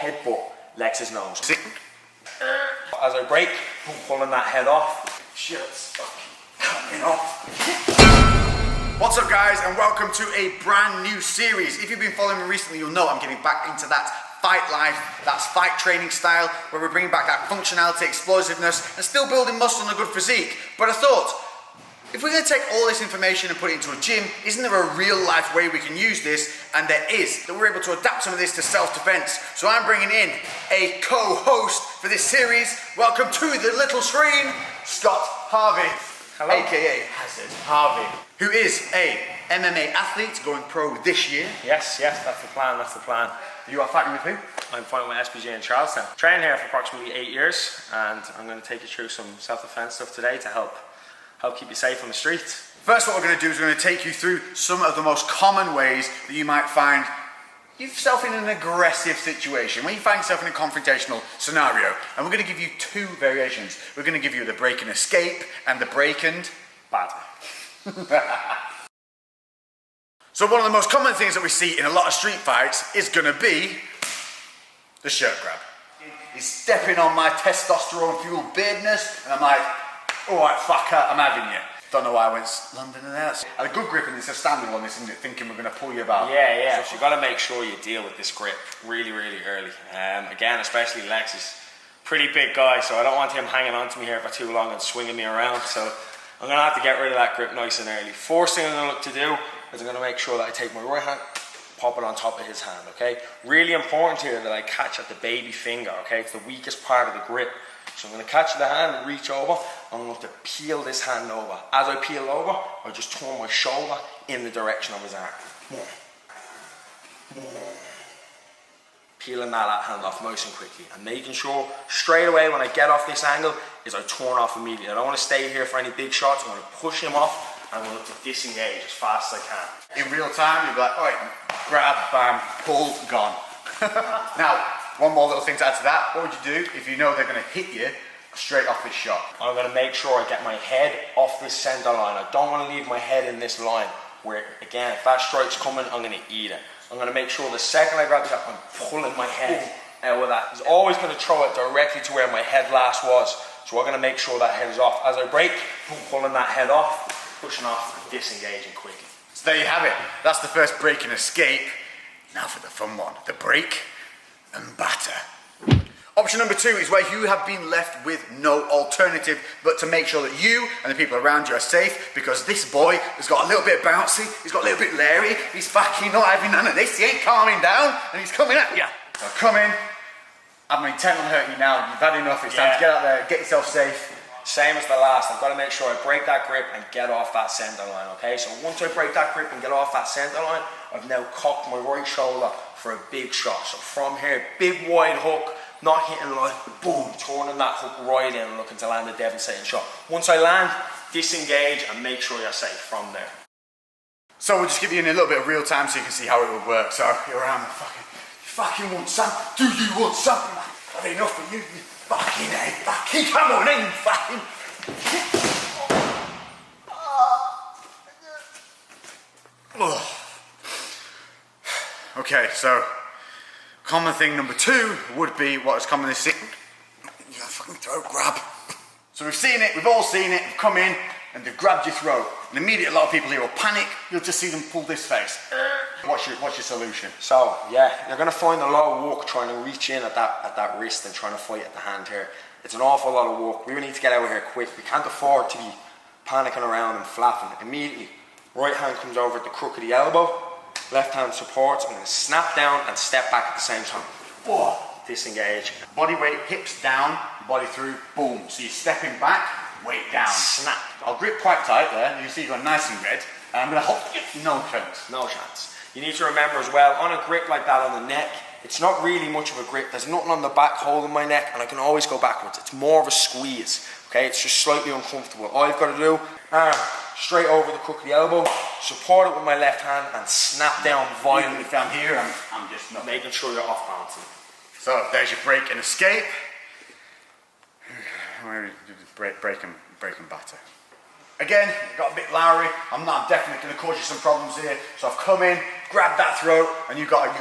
headbutt Lex's nose. As I break, I'm pulling that head off. Shit's fucking coming off. What's up guys, and welcome to a brand new series. If you've been following me recently, you'll know I'm getting back into that fight life, that's fight training style, where we're bringing back that functionality, explosiveness, and still building muscle and a good physique. But I thought, if we're going to take all this information and put it into a gym, isn't there a real life way we can use this? And there is, that we're able to adapt some of this to self-defense. So I'm bringing in a co-host for this series. Welcome to the little screen, Scott Harvey. Hello. AKA Hazard Harvey, who is a MMA athlete going pro this year. Yes, that's the plan, You are fighting with who? I'm fighting with SPJ in Charlestown. Training here for approximately 8 years, and I'm going to take you through some self-defense stuff today to help keep you safe on the streets. First, what we're going to do is we're going to take you through some of the most common ways that you might find yourself in an aggressive situation, when you find yourself in a confrontational scenario. And we're going to give you two variations. We're going to give you the break and escape and the break and batter. So one of the most common things that we see in a lot of street fights is going to be the shirt grab. He's stepping on my testosterone-fueled beardness, and I'm like, all right, fucker, I'm having you. Don't know why I went London and that. I had a good grip, and it's a standing one, this, isn't it? Thinking we're going to pull you about. Yeah. So you've got to make sure you deal with this grip really early. Again, especially Lex is a pretty big guy, so I don't want him hanging on to me here for too long and swinging me around. So I'm going to have to get rid of that grip nice and early. First thing I'm going to look to do is I'm going to make sure that I take my right hand, pop it on top of his hand, okay? Really important here that I catch at the baby finger, okay? It's the weakest part of the grip. So I'm going to catch the hand and reach over. I'm going to peel this hand over. As I peel over, I just turn my shoulder in the direction of his arm. Peeling that hand off nice and quickly. And making sure straight away when I get off this angle is I turn off immediately. I don't want to stay here for any big shots. I'm going to push him off and I'm going to disengage as fast as I can. In real time, you'll be like, all right, grab, bam, pull, gone. Now, one more little thing to add to that. What would you do if you know they're going to hit you straight off this shot? I'm going to make sure I get my head off this center line. I don't want to leave my head in this line where, again, if that strike's coming, I'm going to eat it. I'm going to make sure the second I grab the shot, I'm pulling my head out with that. He's always going to throw it directly to where my head last was. So we're going to make sure that head is off. As I break, pulling that head off, pushing off, disengaging quickly. So there you have it. That's the first break and escape. Now for the fun one, the break and batter. Option number two is where you have been left with no alternative but to make sure that you and the people around you are safe, because this boy has got a little bit bouncy, he's got a little bit leery, he's fucking not having none of this, he ain't calming down, and he's coming at you. So come in, I'm intent on hurting you now, you've had enough, it's time to get out there, get yourself safe. Same as the last, I've got to make sure I break that grip and get off that center line, okay? So once I break that grip and get off that center line, I've now cocked my right shoulder for a big shot. So from here, big wide hook, not hitting line, boom, turning that hook right in and looking to land a devastating shot. Once I land, disengage and make sure you're safe from there. So we'll just give you in a little bit of real time so you can see how it would work. So you're around the fucking want some? Do you want something? I've had enough for you, you fucking A, fucking come on in, fucking. Okay, so common thing number two would be what is commonly seen. You got a fucking throat grab. So we've seen it, we've all seen it, we've come in and they've grabbed your throat. And immediately a lot of people here will panic, you'll just see them pull this face. What's your solution? So yeah, you're going to find a lot of work trying to reach in at that wrist and trying to fight at the hand here. It's an awful lot of work. We need to get out of here quick. We can't afford to be panicking around and flapping. Immediately, right hand comes over at the crook of the elbow, left hand supports. I'm going to snap down and step back at the same time. Oh, disengage. Body weight, hips down, body through, boom. So you're stepping back, weight down. Snap. I'll grip quite tight there. You can see you've got nice and red. And I'm going to hold, no chance. No chance. You need to remember as well, on a grip like that on the neck, it's not really much of a grip. There's nothing on the back holding my neck and I can always go backwards. It's more of a squeeze, okay? It's just slightly uncomfortable. All you've got to do, straight over the crook of the elbow, support it with my left hand and snap down violently. If I'm here, I'm just not. Making sure you're off balancing. So there's your break and escape. Break and batter. Again, got a bit lowery. I'm definitely going to cause you some problems here. So I've come in, grab that throat, and you got to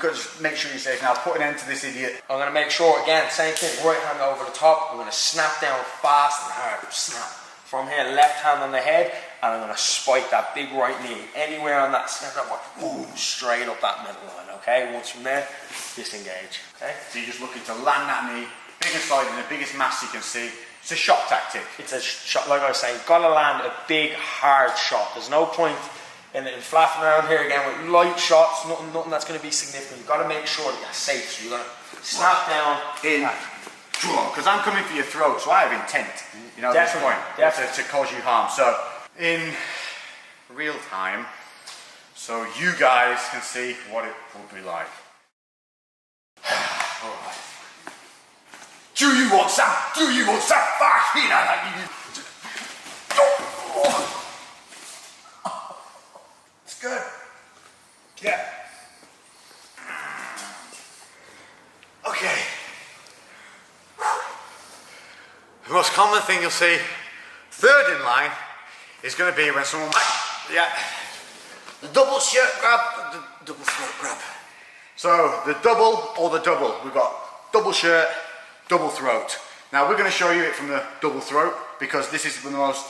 just make sure you're safe. Now put an end to this idiot. I'm going to make sure, again, same thing, right hand over the top. I'm going to snap down fast and hard, snap. From here, left hand on the head, and I'm going to spike that big right knee. Anywhere on that snap, boom, straight up that middle line, okay? Once from there, disengage, okay? So you're just looking to land that knee, big and solid in the biggest mass you can see. It's a shot tactic. It's a shot, like I was saying, you've got to land a big, hard shot. There's no point in flapping around here again with light shots, nothing that's going to be significant. You've got to make sure that you're safe. So you're going to snap down in, because I'm coming for your throat, so I have intent, you know, at this point, to cause you harm. So in real time, so you guys can see what it will be like. All right. Do you want some? Do you want some? It's good. Yeah. Okay. The most common thing you'll see, third in line, is going to be when someone, the double shirt grab, the double throat grab. So the double or the double, we've got double shirt, double throat. Now we're going to show you it from the double throat because this is the most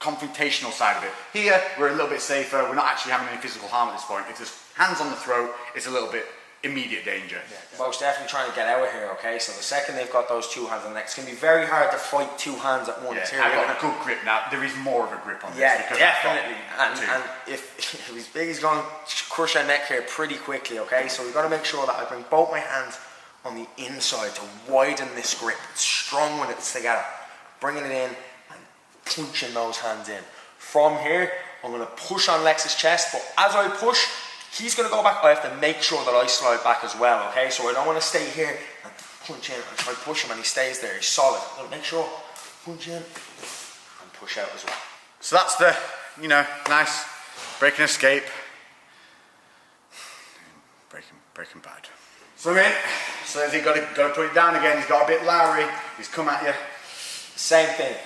confrontational side of it. Here we're a little bit safer, we're not actually having any physical harm at this point. If there's hands on the throat, it's a little bit immediate danger. Yeah, most definitely trying to get out of here, okay? So the second they've got those two hands on the neck, it's going to be very hard to fight two hands at once. Yeah, I've got a good grip now. There is more of a grip on this. Yeah, definitely. And if he's big, he's going to crush our neck here pretty quickly, okay? So we've got to make sure that I bring both my hands on the inside to widen this grip. It's strong when it's together. Bringing it in and punching those hands in. From here, I'm going to push on Lex's chest, but as I push, he's going to go back. I have to make sure that I slide back as well, okay? So I don't want to stay here and punch in and try to push him and he stays there. He's solid. I'm going to make sure, punch in and push out as well. So that's the, you know, nice break and escape. Breaking bad. So in. So he's got to put it down again. He's got a bit Lowry. He's come at you. Same thing.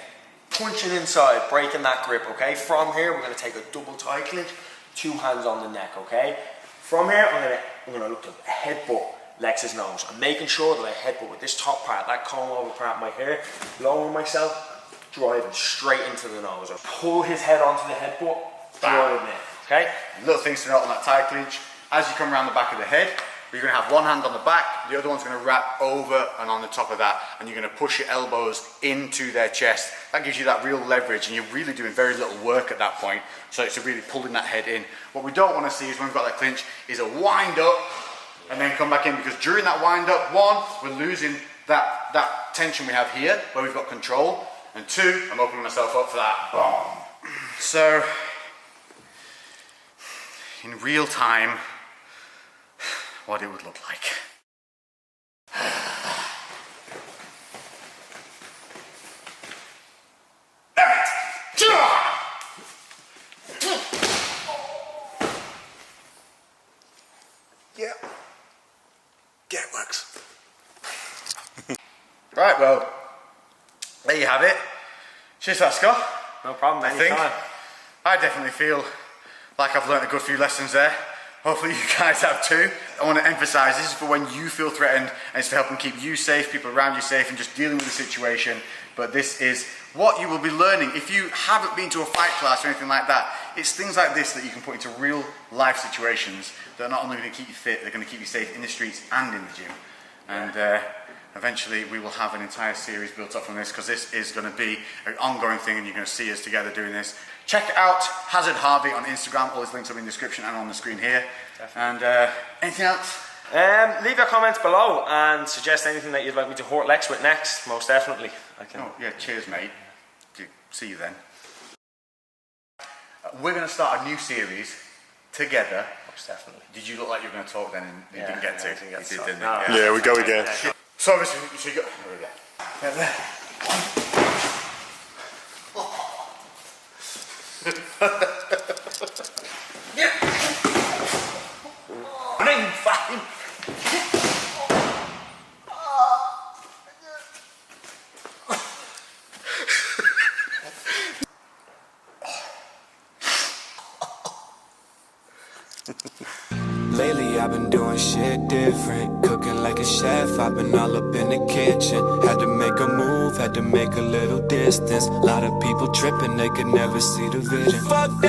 Punching inside, breaking that grip, okay? From here, we're going to take a double tie clinch, two hands on the neck, okay? From here, I'm going to look to headbutt Lex's nose. I'm making sure that I headbutt with this top part, that comb over part of my hair, lowering myself, driving straight into the nose. I pull his head onto the headbutt, driving it, okay? Little things to note on that tie clinch. As you come around the back of the head, you're going to have one hand on the back, the other one's going to wrap over and on the top of that, and you're going to push your elbows into their chest. That gives you that real leverage, and you're really doing very little work at that point, so it's really pulling that head in. What we don't want to see is when we've got that clinch, is a wind up, and then come back in, because during that wind up, one, we're losing that tension we have here, where we've got control, and two, I'm opening myself up for that boom. So, in real time, what it would look like. Yeah. Yeah, it works. Right, well, there you have it. Cheers, Scott. No problem, anytime. I definitely feel like I've learned a good few lessons there. Hopefully you guys have too. I want to emphasize this is for when you feel threatened, and it's to help keep you safe, people around you safe, and just dealing with the situation. But this is what you will be learning. If you haven't been to a fight class or anything like that, it's things like this that you can put into real life situations that are not only going to keep you fit, they're going to keep you safe in the streets and in the gym. And eventually we will have an entire series built up from this, because this is going to be an ongoing thing, and you're going to see us together doing this. Check out Hazard Harvey on Instagram. All his links are in the description and on the screen here. Definitely. And anything else? Leave your comments below and suggest anything that you'd like me to hurt Lex with next. Most definitely. Oh yeah, cheers mate. See you then. We're going to start a new series together. Most definitely. Did you look like you were going to talk then and you didn't get to? You did, didn't you? No. Yeah, we go again. So obviously, so you got, there we go. Yeah. Name fucking. different. Cooking like a chef, I've been all up in the kitchen. Had to make a move, had to make a little distance. A lot of people tripping, they could never see the vision. Fuck that.